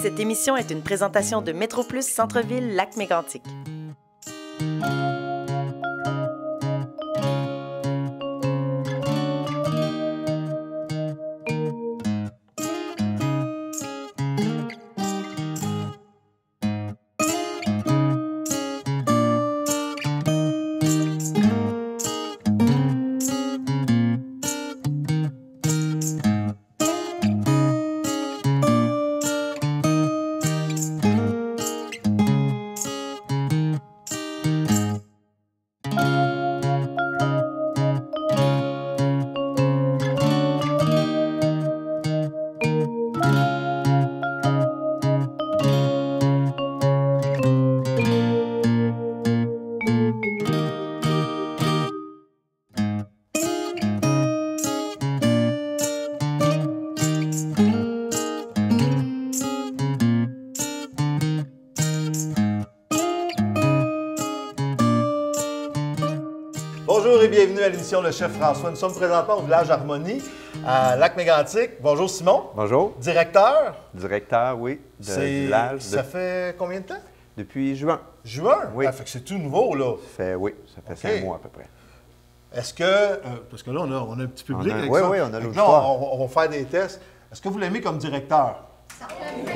Cette émission est une présentation de Métroplus Centre-Ville Lac-Mégantic. Bonjour et bienvenue à l'émission Le Chef François. Nous sommes présentement au village Harmonie, à Lac-Mégantic. Bonjour Simon. Bonjour. Directeur. Directeur, oui, du village. Ça fait combien de temps? Depuis juin. Juin? Oui. Ah, fait que c'est tout nouveau, là. Oui, ça fait 5 mois à peu près. Est-ce que, parce que là, on a un petit public avec ça. Oui, on a Donc l'auditoire. là, on va faire des tests. Est-ce que vous l'aimez comme directeur?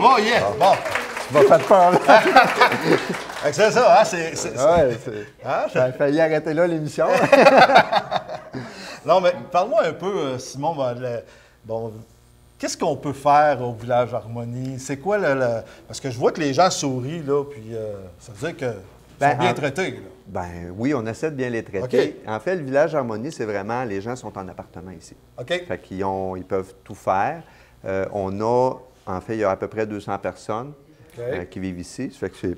Oh yeah! Bon. Tu vas faire peur, là. C'est ça, hein? Ça a failli arrêter là l'émission. Non, mais parle-moi un peu, Simon, qu'est-ce qu'on peut faire au village Harmonie? C'est quoi Parce que je vois que les gens sourient, là, puis ça veut dire qu'ils sont bien traités, là. Ben oui, on essaie de bien les traiter. OK. En fait, le village Harmonie, c'est vraiment, les gens sont en appartement ici. OK. Fait qu'ils ils peuvent tout faire. En fait, il y a à peu près 200 personnes qui vivent ici. Ça fait que c'est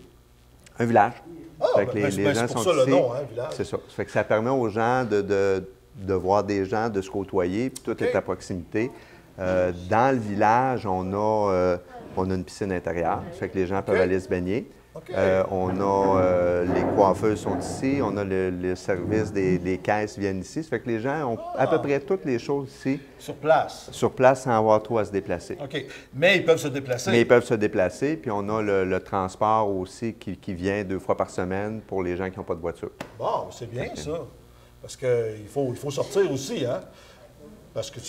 un village. Ah, fait que les gens c'est pour sont ça ici. le nom, hein, village. C'est ça. Ça fait que ça permet aux gens de voir des gens, de se côtoyer, puis tout est à proximité. Dans le village, on a une piscine intérieure. Ça fait que les gens peuvent aller se baigner. Les coiffeuses sont ici, on a le service des caisses viennent ici. Ça fait que les gens ont à peu près toutes les choses ici. Sur place? Sur place sans avoir trop à se déplacer. OK. Mais ils peuvent se déplacer? Mais ils peuvent se déplacer, puis on a le transport aussi qui vient 2 fois par semaine pour les gens qui n'ont pas de voiture. Bon, c'est bien ça. Parce qu'il faut sortir aussi, hein? Parce que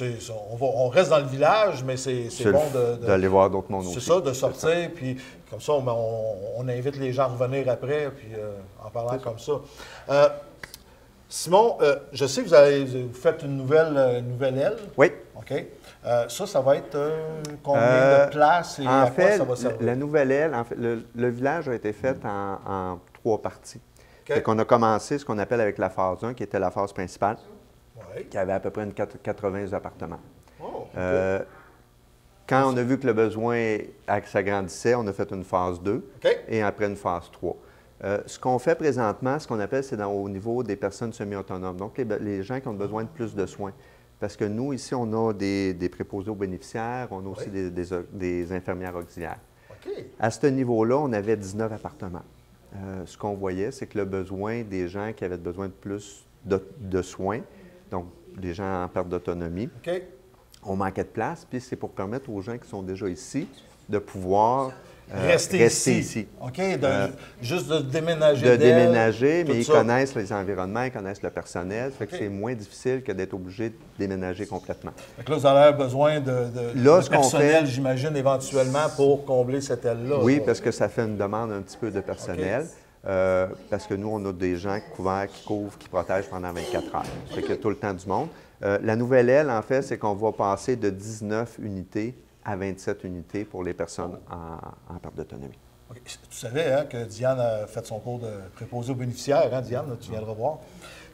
on reste dans le village, mais c'est bon d'aller voir d'autres mondes aussi. C'est ça, de sortir, puis comme ça, on invite les gens à revenir après, puis en parlant comme ça. Simon, je sais que vous faites une nouvelle aile. Oui. OK. Ça va être combien de places et à quoi ça va servir? La nouvelle aile, en fait, le village a été fait en 3 parties. OK. Fait qu'on a commencé ce qu'on appelle avec la phase 1, qui était la phase principale. Oui. Qui avait à peu près 80 appartements. Oh, Quand on a vu que le besoin s'agrandissait, on a fait une phase 2 et après une phase 3. Ce qu'on fait présentement, ce qu'on appelle, c'est au niveau des personnes semi-autonomes, donc les gens qui ont besoin de plus de soins. Parce que nous, ici, on a des préposés aux bénéficiaires, on a aussi des infirmières auxiliaires. À ce niveau-là, on avait 19 appartements. Ce qu'on voyait, c'est que le besoin des gens qui avaient besoin de plus de soins, donc des gens en perte d'autonomie, on manquait de place, puis c'est pour permettre aux gens qui sont déjà ici de pouvoir rester ici. OK, juste de déménager. De déménager, mais ils connaissent les environnements, ils connaissent le personnel, fait que c'est moins difficile que d'être obligé de déménager complètement. Fait que là, vous avez besoin de personnel, j'imagine, éventuellement, pour combler cette aile-là. Oui, parce que ça fait une demande un petit peu de personnel. Parce que nous, on a des gens couverts, qui couvrent, qui protègent pendant 24 heures. Ça fait qu'il y a tout le temps du monde. La nouvelle aile, en fait, c'est qu'on va passer de 19 unités à 27 unités pour les personnes en perte d'autonomie. Okay. Tu savais hein, que Diane a fait son cours de préposé aux bénéficiaires, hein, Diane, là, tu viendras voir.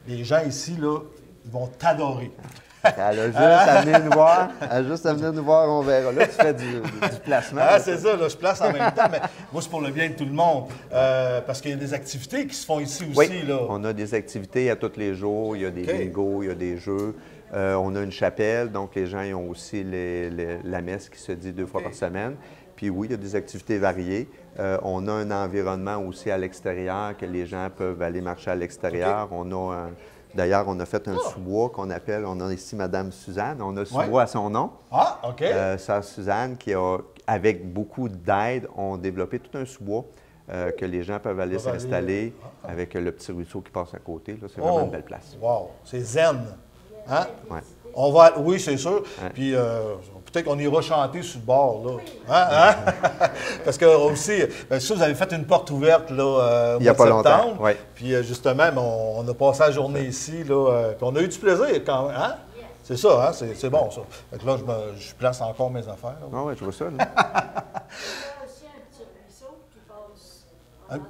Les gens ici, là, ils vont t'adorer. Elle a juste à venir nous voir. Elle a juste à venir nous voir, on verra. Là, tu fais du placement. Ah, c'est ça, là, je place en même temps, mais moi, c'est pour le bien de tout le monde. Parce qu'il y a des activités qui se font ici aussi. Oui, là. On a des activités à tous les jours. Il y a des bingos, il y a des jeux. On a une chapelle, donc les gens ils ont aussi la messe qui se dit 2 fois par semaine. Puis oui, il y a des activités variées. On a un environnement aussi à l'extérieur que les gens peuvent aller marcher à l'extérieur. On a D'ailleurs, on a fait un sous-bois qu'on appelle, on a ici Madame Suzanne, on a un sous-bois à son nom. Ah, OK. Sœur Suzanne, qui a, avec beaucoup d'aide, ont développé tout un sous-bois que les gens peuvent aller s'installer avec le petit ruisseau qui passe à côté. C'est vraiment une belle place. Wow, c'est zen. Hein? Ouais. Oui, c'est sûr. Ouais. Puis peut-être qu'on ira chanter sur le bord, là. Hein? Parce que aussi, bien sûr, vous avez fait une porte ouverte là, au mois de septembre. Ouais. Puis justement, on a passé la journée ici, là. Puis on a eu du plaisir quand même. Hein? C'est ça, hein? C'est bon, ça. Fait que là, je place encore mes affaires. Ah oui, je vois ça. Là. Il y a aussi un petit ruisseau qui passe en temps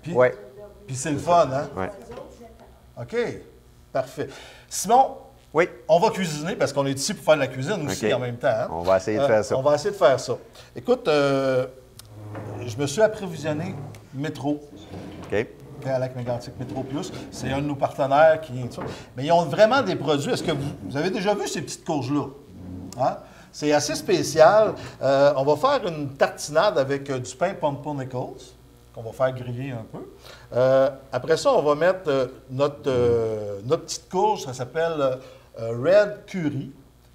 Puis, ouais. puis c'est le fun, hein? Ouais. OK, parfait. Simon, Oui. on va cuisiner parce qu'on est ici pour faire de la cuisine aussi OK. en même temps. Hein? On va essayer de faire ça. On va essayer de faire ça. Écoute, je me suis approvisionné Métro. OK. À Lac-Mégantic Métro Plus. C'est un de nos partenaires qui est ça. Mais ils ont vraiment des produits. Est-ce que vous avez déjà vu ces petites courges-là? Hein? C'est assez spécial. On va faire une tartinade avec du pain pumpernickel qu'on va faire griller un peu. Après ça, on va mettre notre petite courge. Ça s'appelle Red Curry.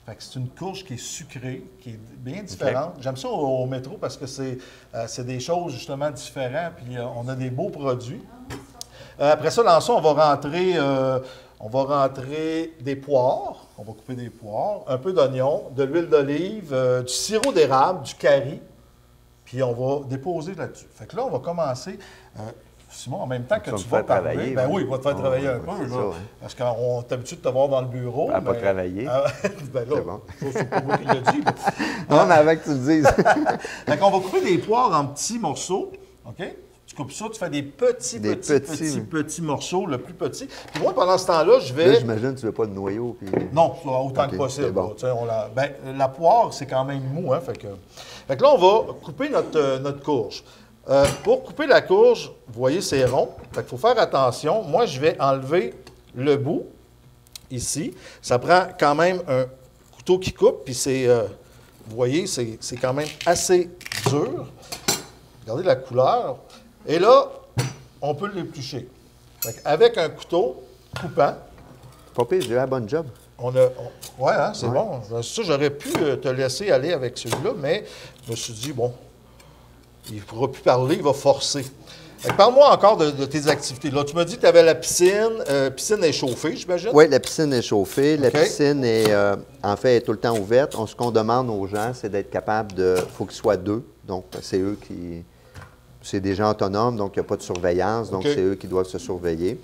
Fait que c'est une courge qui est sucrée, qui est bien différente. Okay. J'aime ça au métro parce que c'est des choses justement différentes, puis on a des beaux produits. Après ça, dans ça, on va rentrer des poires. On va couper des poires, un peu d'oignon, de l'huile d'olive, du sirop d'érable, du curry, puis on va déposer là-dessus. Fait que là, on va commencer... Simon, en même temps que tu vas parler, ben oui, il va te faire travailler un peu, là, ça, hein. Parce qu'on est habitué de te voir dans le bureau. Elle n'a pas travaillé. Ben là, bon. c'est pas moi qui l'ai dit. Non, mais avec que tu le dises. Fait qu'on va couper des poires en petits morceaux, OK? Tu coupes ça, tu fais des petits morceaux, le plus petit. Puis moi, pendant ce temps-là, je vais... Là, j'imagine que tu ne veux pas de noyau. Puis... Non, autant que possible. Bon. La poire, c'est quand même mou, hein? Fait que là, on va couper notre courge. Pour couper la courge, vous voyez, c'est rond. Fait qu'il faut faire attention. Moi, je vais enlever le bout, ici. Ça prend quand même un couteau qui coupe, puis c'est, vous voyez, c'est quand même assez dur. Regardez la couleur. Et là, on peut l'éplucher. Avec un couteau coupant. Pas pire, j'ai eu la bonne job. Oui, hein, c'est bon. Ça, j'aurais pu te laisser aller avec celui-là, mais je me suis dit, bon, il ne pourra plus parler, il va forcer. Parle-moi encore de tes activités. Là, tu m'as dit que tu avais la piscine. Piscine est chauffée, j'imagine? Oui, la piscine est chauffée. La piscine est, en fait, est tout le temps ouverte. Ce qu'on demande aux gens, c'est d'être capable de... Il faut qu'ils soient deux. Donc, c'est eux qui... C'est des gens autonomes, donc il n'y a pas de surveillance. Donc, c'est eux qui doivent se surveiller.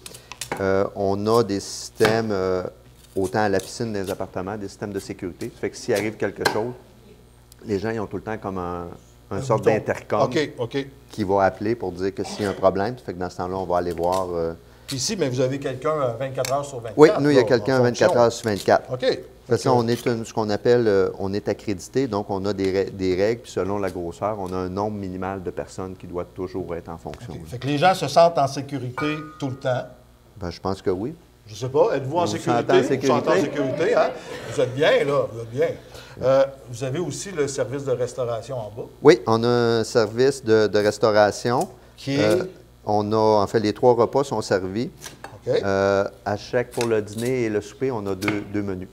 On a des systèmes, autant à la piscine, dans les appartements, des systèmes de sécurité. Ça fait que s'il arrive quelque chose, les gens, ils ont tout le temps comme une sorte d'intercom qui va appeler pour dire que s'il y a un problème. Ça fait que dans ce temps-là, on va aller voir. Puis ici, mais vous avez quelqu'un 24 heures sur 24. Oui, nous, il y a quelqu'un 24 heures sur 24. OK. Parce qu'on est ce qu'on appelle, on est accrédité, donc on a des règles, puis selon la grosseur, on a un nombre minimal de personnes qui doit toujours être en fonction. Fait que les gens se sentent en sécurité tout le temps. Bien, je pense que oui. Je ne sais pas. Êtes-vous en sécurité? Vous êtes en sécurité, hein? Vous êtes bien, là. Vous êtes bien. Vous avez aussi le service de restauration en bas. Oui, on a un service de restauration. Qui est? On a, en fait, les 3 repas sont servis. OK. À chaque, pour le dîner et le souper, on a deux menus.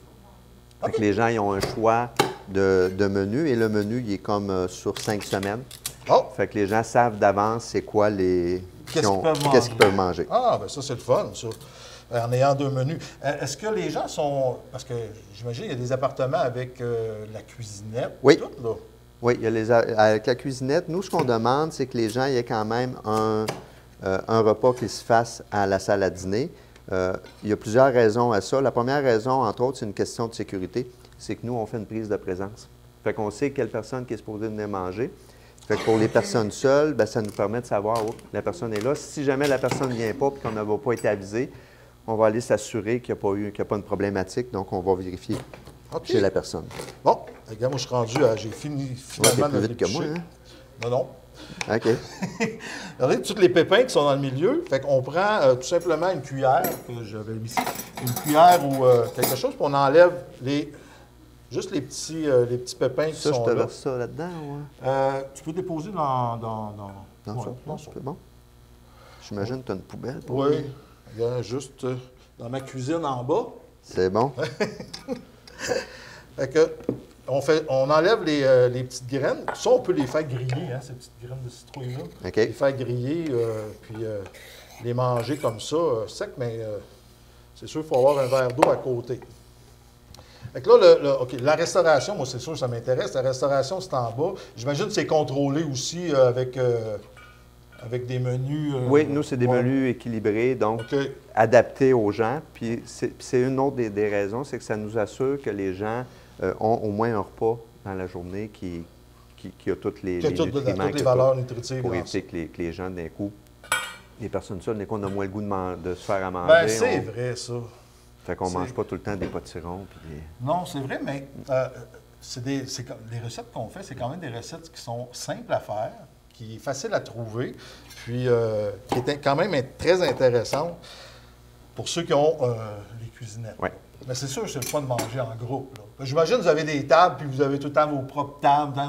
Fait que les gens, ils ont un choix de menu et le menu, il est comme sur 5 semaines. Oh. Fait que les gens savent d'avance c'est quoi qu'est-ce qu'ils peuvent manger. Ah, bien ça, c'est le fun, ça. En ayant 2 menus. Est-ce que les gens sont... Parce que j'imagine qu'il y a des appartements avec la cuisinette. Oui. Tout, là. Oui, il y a avec la cuisinette. Nous, ce qu'on demande, c'est que les gens, il y ait quand même un repas qui se fasse à la salle à dîner. Il y a plusieurs raisons à ça. La première raison, entre autres, c'est une question de sécurité. C'est que nous, on fait une prise de présence. Fait qu'on sait quelle personne qui est supposée venir manger. Fait que pour les personnes seules, bien, ça nous permet de savoir où la personne est là. Si jamais la personne ne vient pas et qu'on n'a pas été avisé, on va aller s'assurer qu'il n'y a pas une problématique. Donc, on va vérifier chez la personne. Bon, les gars, moi, je suis rendu à... J'ai fini finalement de plus vite que moi, hein? Non. OK. Regardez tous les pépins qui sont dans le milieu. Fait qu'on prend tout simplement une cuillère que j'avais mis ici, une cuillère ou quelque chose, puis on enlève juste les petits pépins qui sont là. Ça, je te verse ça là-dedans, ouais? Tu peux déposer dans ça, c'est bon. J'imagine que tu as une poubelle pour Oui. Il y a juste dans ma cuisine en bas. C'est bon. Fait que, on enlève les petites graines. Ça, on peut les faire griller, hein, ces petites graines de citrouille-là. OK. Les faire griller, puis les manger comme ça, sec, mais c'est sûr qu'il faut avoir un verre d'eau à côté. Fait que là, OK, la restauration, moi, c'est sûr, ça m'intéresse. La restauration, c'est en bas. J'imagine que c'est contrôlé aussi avec des menus. Oui, nous, c'est des ouais. menus équilibrés, donc OK. adaptés aux gens. Puis c'est une autre des raisons, c'est que ça nous assure que les gens ont au moins un repas dans la journée qui a toutes les nutriments, toutes les valeurs nutritives. pour éviter que les gens, d'un coup, les personnes seules, d'un coup, on a moins le goût de se faire à manger. Bien, c'est vrai, ça. Fait qu'on ne mange pas tout le temps des potirons. Puis Non, c'est vrai, mais les recettes qu'on fait, c'est quand même des recettes qui sont simples à faire, qui est facile à trouver, puis qui est quand même très intéressante pour ceux qui ont les cuisinettes. Ouais. Mais c'est sûr que c'est le fun de manger en groupe. J'imagine que vous avez des tables, puis vous avez tout le temps vos propres tables.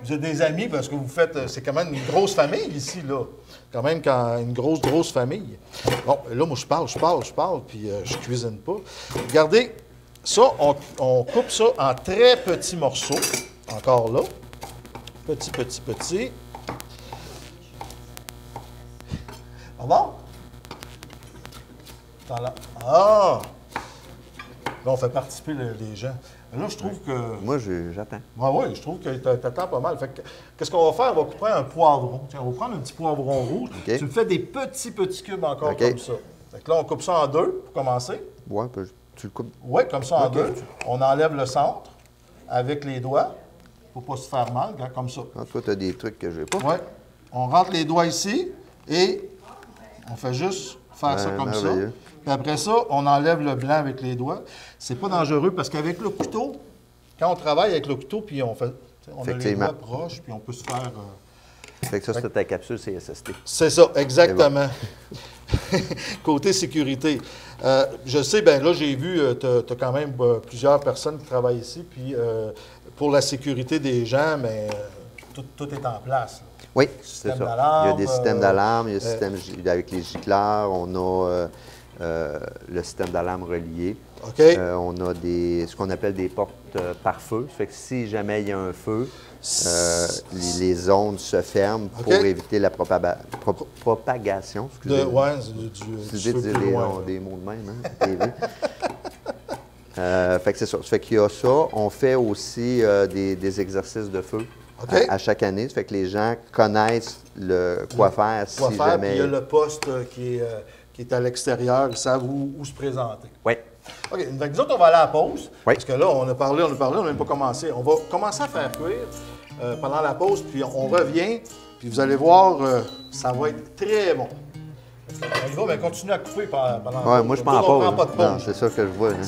Vous êtes des amis parce que vous faites... C'est quand même une grosse famille ici, là. Quand même une grosse famille. Bon, là, moi, je parle, puis je cuisine pas. Regardez, ça, on coupe ça en très petits morceaux. Encore là. Petit. Pardon? Ah! Là, on fait participer les gens. Là, je trouve que... moi, j'attends. Oui, je trouve que tu attends pas mal. Fait que, qu'est-ce qu'on va faire? On va couper un poivron. Tiens, on va prendre un petit poivron rouge. Okay. Tu me fais des petits cubes encore comme ça. Fait que là, on coupe ça en deux pour commencer. Oui, tu le coupes. Oui, comme ça en deux. On enlève le centre avec les doigts pour ne pas se faire mal, comme ça. Ah, toi, tu as des trucs que je n'ai pas. Oui. On rentre les doigts ici et on fait juste faire ça comme ça. Puis après ça, on enlève le blanc avec les doigts. C'est pas dangereux parce qu'avec le couteau, quand on travaille avec le couteau, puis on a les doigts proches, puis on peut se faire... Fait que ça, c'est ta capsule CSST. C'est ça, exactement. Bon. Côté sécurité. Je sais, bien là, j'ai vu, tu as quand même plusieurs personnes qui travaillent ici, puis pour la sécurité des gens, mais tout est en place. Là. Oui, c'est ça. Il y a des systèmes d'alarme, il y a des systèmes avec les gicleurs, on a le système d'alarme relié. Okay. On a ce qu'on appelle des portes par feu. Ça fait que si jamais il y a un feu, les zones se ferment pour éviter la propagation. Excusez. Du feu plus loin, des mots de même, hein? Fait que c'est ça. Ça fait qu'il y a ça. On fait aussi des exercices de feu à chaque année. Ça fait que les gens connaissent quoi faire si jamais... Puis il y a le poste qui est à l'extérieur. Ils savent où se présenter. Oui. OK. Donc, nous autres, on va aller à la pause. Oui. Parce que là, on a parlé, on n'a même pas commencé. On va commencer à faire cuire pendant la pause, puis on revient. Puis vous allez voir, ça va être très bon. On y va, mais continue à couper pendant la pause. Oui, moi, je prends pas. On prend pas de pause. Non, c'est ça que je vois. Hein.